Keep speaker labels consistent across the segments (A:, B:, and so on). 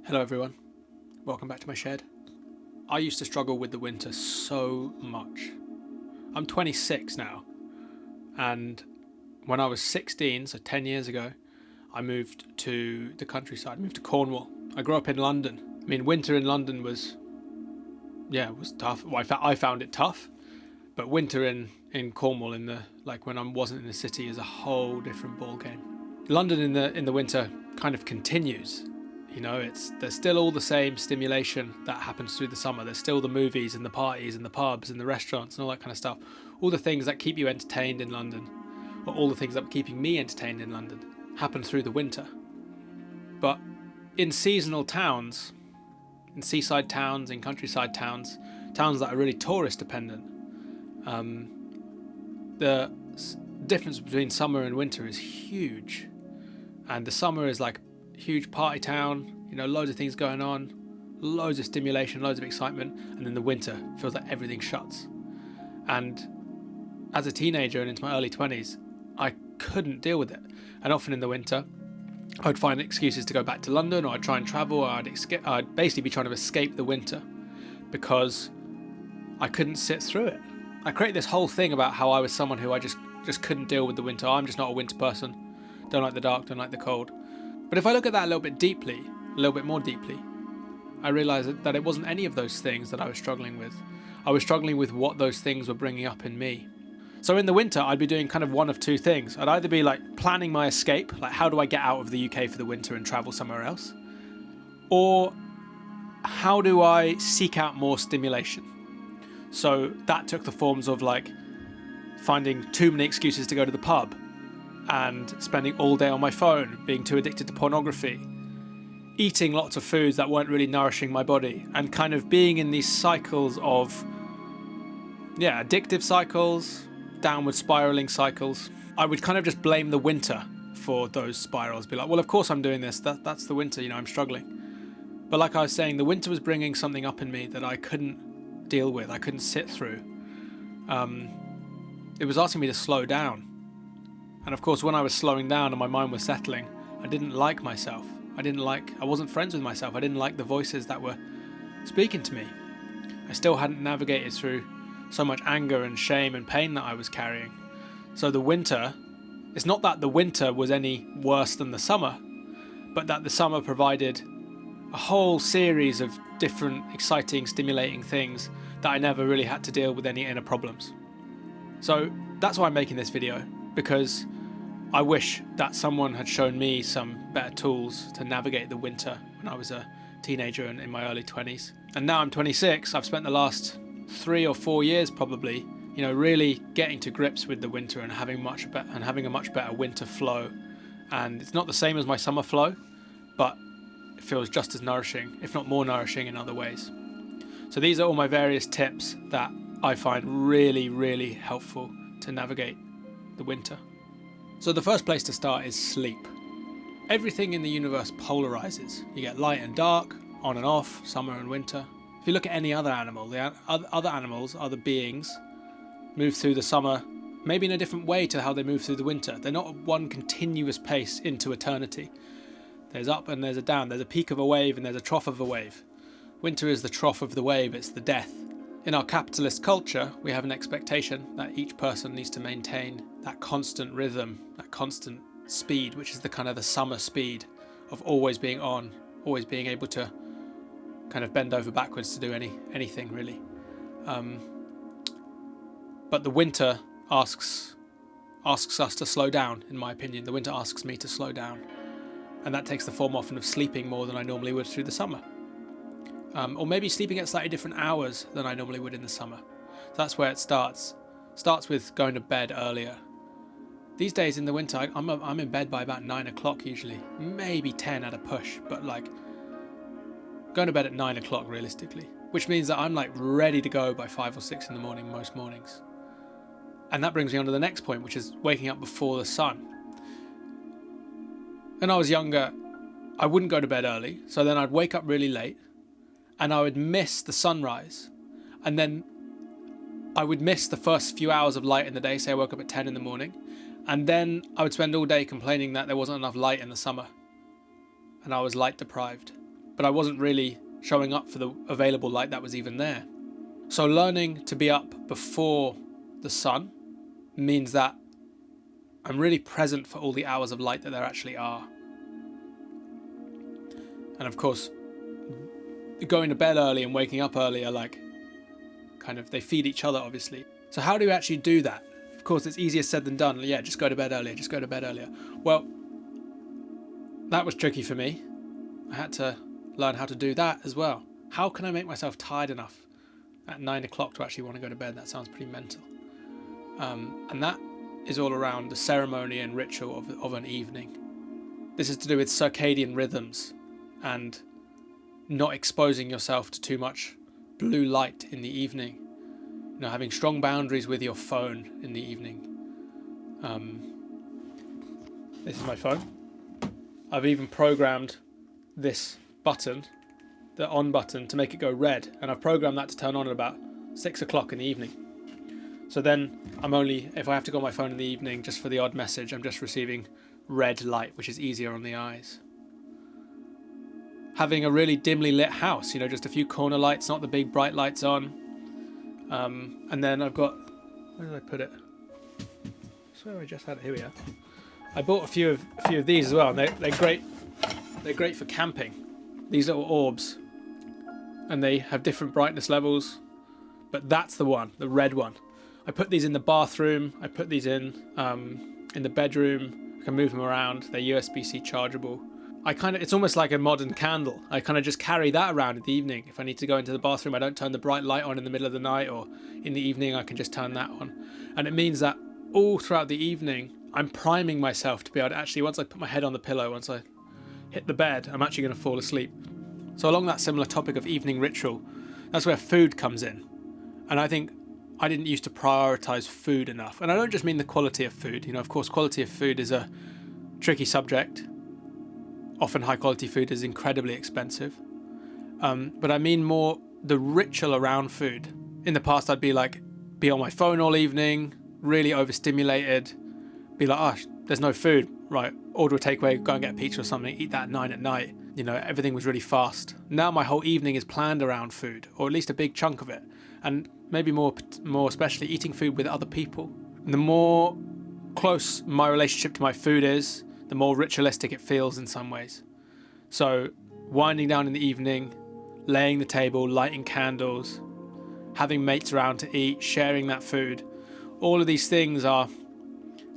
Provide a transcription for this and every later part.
A: Hello everyone, welcome back to my shed. I used to struggle with the winter so much. I'm 26 now, and when I was 16, so 10 years ago, I moved to the countryside, moved to Cornwall. I grew up in London. I mean, winter in London was tough. Well, I found it tough, but winter in Cornwall when I wasn't in the city is a whole different ball game. London in the winter kind of continues. You know, there's still all the same stimulation that happens through the summer. There's still the movies and the parties and the pubs and the restaurants and all that kind of stuff. All the things that keep you entertained in London, or all the things that were keeping me entertained in London, happen through the winter. But in seasonal towns, in seaside towns, in countryside towns, towns that are really tourist dependent, the difference between summer and winter is huge. And the summer is like huge party town, you know, loads of things going on, loads of stimulation, loads of excitement, and then the winter feels like everything shuts. And as a teenager and into my early 20s, I couldn't deal with it. And often in the winter, I'd find excuses to go back to London, or I'd try and travel, or I'd basically be trying to escape the winter because I couldn't sit through it. I created this whole thing about how I was someone who I just couldn't deal with the winter. I'm just not a winter person. Don't like the dark, don't like the cold. But if I look at that a little bit more deeply, I realise that it wasn't any of those things that I was struggling with. I was struggling with what those things were bringing up in me. So in the winter, I'd be doing kind of one of two things. I'd either be like planning my escape, like how do I get out of the UK for the winter and travel somewhere else? Or how do I seek out more stimulation? So that took the forms of like finding too many excuses to go to the pub, and spending all day on my phone, being too addicted to pornography, eating lots of foods that weren't really nourishing my body, and kind of being in these cycles of, addictive cycles, downward spiraling cycles. I would kind of just blame the winter for those spirals, be like, well, of course I'm doing this, that's the winter, you know, I'm struggling. But like I was saying, the winter was bringing something up in me that I couldn't deal with, I couldn't sit through. It was asking me to slow down. And of course, when I was slowing down and my mind was settling, I didn't like myself. I wasn't friends with myself. I didn't like the voices that were speaking to me. I still hadn't navigated through so much anger and shame and pain that I was carrying. So the winter, it's not that the winter was any worse than the summer, but that the summer provided a whole series of different, exciting, stimulating things that I never really had to deal with any inner problems. So that's why I'm making this video, because I wish that someone had shown me some better tools to navigate the winter when I was a teenager and in my early 20s. And now I'm 26, I've spent the last 3 or 4 years probably, you know, really getting to grips with the winter and having a much better winter flow. And it's not the same as my summer flow, but it feels just as nourishing, if not more nourishing in other ways. So these are all my various tips that I find really, really helpful to navigate the winter. So the first place to start is sleep. Everything in the universe polarizes. You get light and dark, on and off, summer and winter. If you look at any other animal, the other animals, other beings, move through the summer maybe in a different way to how they move through the winter. They're not at one continuous pace into eternity. There's up and there's a down. There's a peak of a wave and there's a trough of a wave. Winter is the trough of the wave, it's the death. In our capitalist culture, we have an expectation that each person needs to maintain that constant rhythm, that constant speed, which is the kind of the summer speed of always being on, always being able to kind of bend over backwards to do anything really. But the winter asks us to slow down, in my opinion. The winter asks me to slow down. And that takes the form often of sleeping more than I normally would through the summer. Or maybe sleeping at slightly different hours than I normally would in the summer. So that's where it starts. Starts with going to bed earlier. These days in the winter, I'm in bed by about 9 o'clock usually. Maybe 10 at a push, but like going to bed at 9 o'clock realistically. Which means that I'm like ready to go by 5 or 6 in the morning most mornings. And that brings me on to the next point, which is waking up before the sun. When I was younger, I wouldn't go to bed early, so then I'd wake up really late and I would miss the sunrise. And then I would miss the first few hours of light in the day, say I woke up at 10 in the morning, and then I would spend all day complaining that there wasn't enough light in the summer and I was light deprived. but I wasn't really showing up for the available light that was even there. So learning to be up before the sun means that I'm really present for all the hours of light that there actually are. And of course, going to bed early and waking up early are like, kind of, they feed each other, obviously. So how do you actually do that? Of course, it's easier said than done. Yeah, just go to bed earlier, just go to bed earlier. Well, that was tricky for me. I had to learn how to do that as well. How can I make myself tired enough at 9 o'clock to actually want to go to bed? That sounds pretty mental. And that is all around the ceremony and ritual of an evening. This is to do with circadian rhythms and not exposing yourself to too much blue light in the evening. You know, having strong boundaries with your phone in the evening. This is my phone. I've even programmed this button, the on button, to make it go red, and I've programmed that to turn on at about 6 o'clock in the evening. So then I'm only, if I have to go on my phone in the evening just for the odd message, I'm just receiving red light, which is easier on the eyes. Having a really dimly lit house, you know, just a few corner lights, not the big bright lights on. And then I've got, where did I put it? I swear I just had it, here we are. I bought a few of these as well, and they're great. They're great for camping. These little orbs, and they have different brightness levels, but that's the one, the red one. I put these in the bathroom. I put these in the bedroom. I can move them around. They're USB-C chargeable. It's almost like a modern candle. I kind of just carry that around in the evening. If I need to go into the bathroom, I don't turn the bright light on in the middle of the night, or in the evening I can just turn that on. And it means that all throughout the evening, I'm priming myself to be able to actually, once I put my head on the pillow, once I hit the bed, I'm actually going to fall asleep. So along that similar topic of evening ritual, that's where food comes in. And I think I didn't used to prioritize food enough. And I don't just mean the quality of food. You know, of course, quality of food is a tricky subject. Often high quality food is incredibly expensive. But I mean more the ritual around food. In the past, I'd be on my phone all evening, really overstimulated, be like, oh, there's no food, right, order a takeaway, go and get a pizza or something, eat that at 9 at night. You know, everything was really fast. Now my whole evening is planned around food, or at least a big chunk of it. And maybe more especially eating food with other people. And the more close my relationship to my food is, the more ritualistic it feels in some ways. So winding down in the evening, laying the table, lighting candles, having mates around to eat, sharing that food, all of these things are,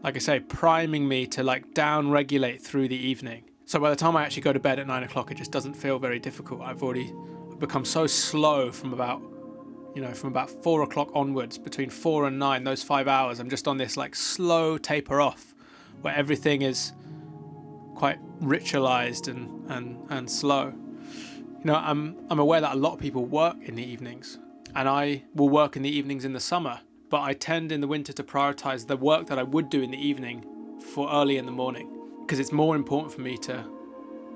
A: like I say, priming me to down-regulate through the evening. So by the time I actually go to bed at 9 o'clock, it just doesn't feel very difficult. I've become so slow from about 4 o'clock onwards, between 4 and 9, those 5 hours, I'm just on this slow taper off, where everything is quite ritualized and slow. You know, I'm aware that a lot of people work in the evenings, and I will work in the evenings in the summer, but I tend in the winter to prioritize the work that I would do in the evening for early in the morning, because it's more important for me to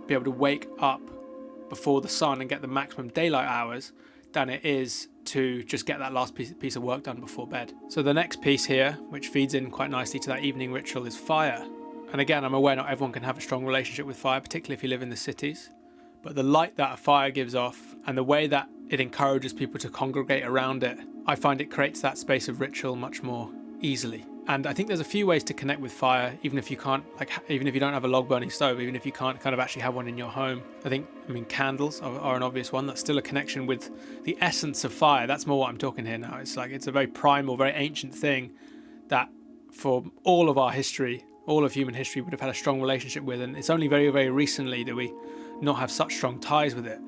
A: be able to wake up before the sun and get the maximum daylight hours than it is to just get that last piece of work done before bed. So the next piece here, which feeds in quite nicely to that evening ritual, is fire. And again, I'm aware not everyone can have a strong relationship with fire, particularly if you live in the cities. But the light that a fire gives off and the way that it encourages people to congregate around it, I find it creates that space of ritual much more easily. And I think there's a few ways to connect with fire, even if you can't, even if you don't have a log burning stove, even if you can't kind of actually have one in your home. Candles are an obvious one. That's still a connection with the essence of fire. That's more what I'm talking here now. It's a very primal, very ancient thing that for all of our history, all of human history would have had a strong relationship with. And it's only very, very recently that we not have such strong ties with it.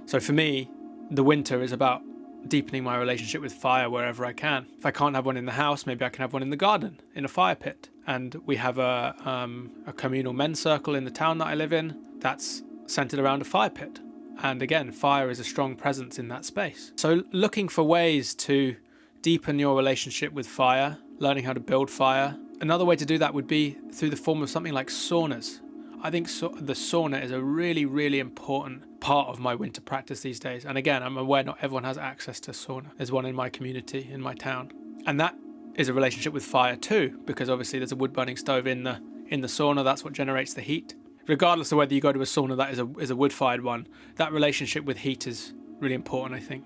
A: So for me, the winter is about deepening my relationship with fire wherever I can. If I can't have one in the house, maybe I can have one in the garden, in a fire pit. And we have a communal men's circle in the town that I live in that's centered around a fire pit. And again, fire is a strong presence in that space. So looking for ways to deepen your relationship with fire, learning how to build fire. Another way to do that would be through the form of something like saunas. I think the sauna is a really, really important part of my winter practice these days. And again, I'm aware not everyone has access to sauna. There's one in my community, in my town. And that is a relationship with fire too, because obviously there's a wood burning stove in the sauna. That's what generates the heat. regardless of whether you go to a sauna that is a wood-fired one, that relationship with heat is really important, I think.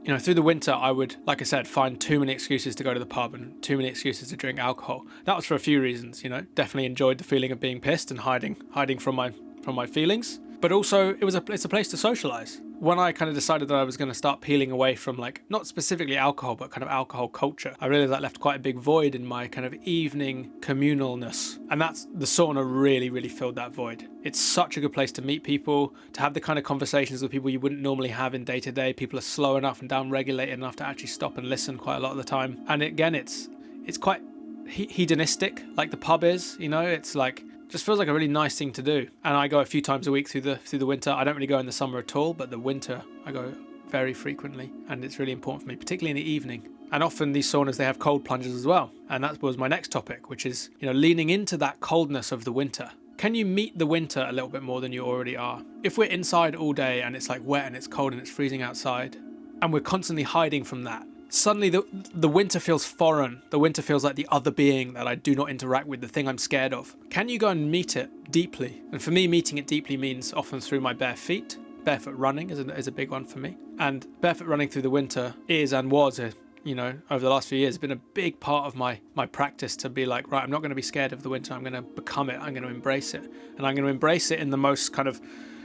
A: You know, through the winter, I would, like I said, find too many excuses to go to the pub and too many excuses to drink alcohol. That was for a few reasons, you know. Definitely enjoyed the feeling of being pissed and hiding from my feelings. But also, it's a place to socialise. When I kind of decided that I was going to start peeling away from, like, not specifically alcohol, but kind of alcohol culture, I realised that left quite a big void in my kind of evening communalness. And the sauna really, really filled that void. It's such a good place to meet people, to have the kind of conversations with people you wouldn't normally have in day to day. People are slow enough and down-regulated enough to actually stop and listen quite a lot of the time. And again, it's quite hedonistic, like the pub is, you know. It's like, just feels like a really nice thing to do. And I go a few times a week through the winter. I don't really go in the summer at all, but the winter I go very frequently, and it's really important for me, particularly in the evening. And often these saunas, they have cold plunges as well. And that was my next topic, which is, you know, leaning into that coldness of the winter. Can you meet the winter a little bit more than you already are? If we're inside all day and it's like wet and it's cold and it's freezing outside, and we're constantly hiding from that, suddenly the winter feels foreign. The winter feels like the other being that I do not interact with, the thing I'm scared of. Can you go and meet it deeply? And for me, meeting it deeply means often through my bare feet. Barefoot running is a big one for me. And barefoot running through the winter is and was, you know, over the last few years, been a big part of my practice to be like, right, I'm not going to be scared of the winter. I'm going to become it. I'm going to embrace it. And I'm going to embrace it in the most kind of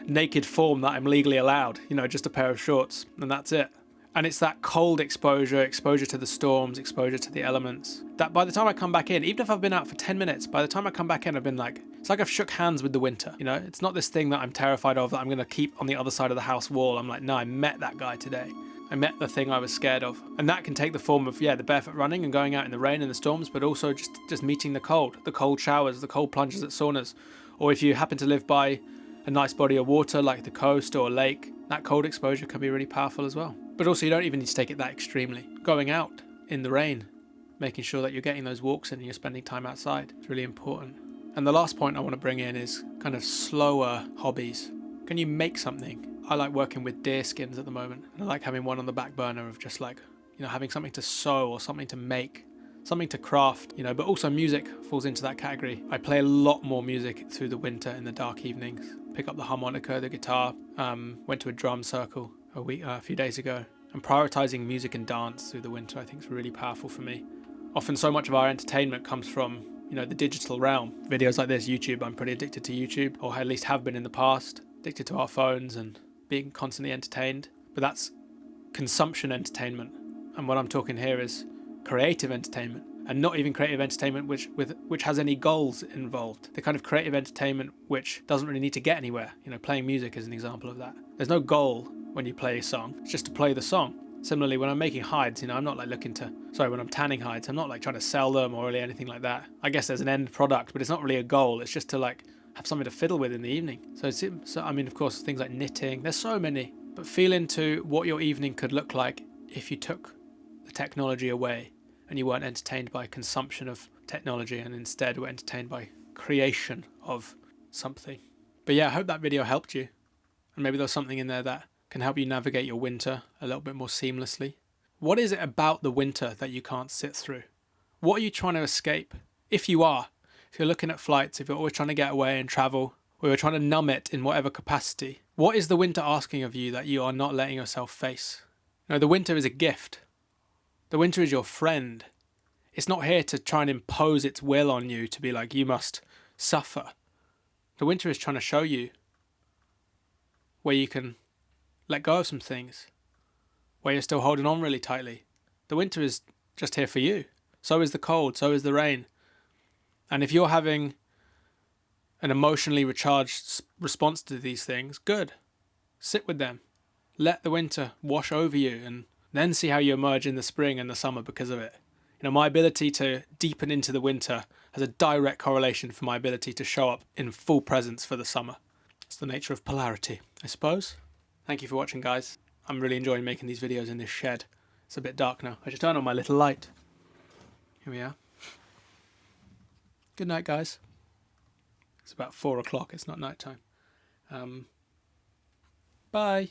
A: naked form that I'm legally allowed, you know, just a pair of shorts, and that's it. And it's that cold exposure to the storms, exposure to the elements, that by the time I come back in, even if I've been out for 10 minutes, by the time I come back in, I've been like, it's like I've shook hands with the winter, you know? It's not this thing that I'm terrified of that I'm going to keep on the other side of the house wall. I'm like, no, I met that guy today. I met the thing I was scared of. And that can take the form of, the barefoot running and going out in the rain and the storms, but also just meeting the cold showers, the cold plunges at saunas. Or if you happen to live by a nice body of water like the coast or a lake, that cold exposure can be really powerful as well. But also, you don't even need to take it that extremely. Going out in the rain, making sure that you're getting those walks in and you're spending time outside, is really important. And the last point I want to bring in is kind of slower hobbies. Can you make something? I like working with deer skins at the moment. And I like having one on the back burner of just like, you know, having something to sew or something to make, something to craft, you know, but also music falls into that category. I play a lot more music through the winter in the dark evenings. Pick up the harmonica, the guitar, went to a drum circle a few days ago. And prioritizing music and dance through the winter, I think, is really powerful for me. Often so much of our entertainment comes from, you know, the digital realm. Videos like this, YouTube, I'm pretty addicted to YouTube, or at least have been in the past, addicted to our phones and being constantly entertained. But that's consumption entertainment. And what I'm talking here is creative entertainment, and not even creative entertainment which has any goals involved. The kind of creative entertainment which doesn't really need to get anywhere. You know, playing music is an example of that. There's no goal when you play a song. It's just to play the song. Similarly, when I'm making hides, you know, I'm not like when I'm tanning hides, I'm not like trying to sell them or really anything like that. I guess there's an end product, but it's not really a goal. It's just to like have something to fiddle with in the evening. So I mean, of course, things like knitting, there's so many, but feel into what your evening could look like if you took the technology away and you weren't entertained by consumption of technology and instead were entertained by creation of something. But yeah, I hope that video helped you. And maybe there's something in there that can help you navigate your winter a little bit more seamlessly. What is it about the winter that you can't sit through? What are you trying to escape? If you're looking at flights, if you're always trying to get away and travel, or you're trying to numb it in whatever capacity, what is the winter asking of you that you are not letting yourself face? You know, the winter is a gift. The winter is your friend. It's not here to try and impose its will on you to be like, you must suffer. The winter is trying to show you where you can let go of some things, where you're still holding on really tightly. The winter is just here for you. So is the cold, so is the rain. And if you're having an emotionally recharged response to these things, good. Sit with them. Let the winter wash over you and then see how you emerge in the spring and the summer because of it. You know, my ability to deepen into the winter has a direct correlation for my ability to show up in full presence for the summer. It's the nature of polarity, I suppose. Thank you for watching, guys. I'm really enjoying making these videos in this shed. It's a bit dark now. I should turn on my little light. Here we are. Good night, guys. It's about 4 o'clock. It's not night time. Bye.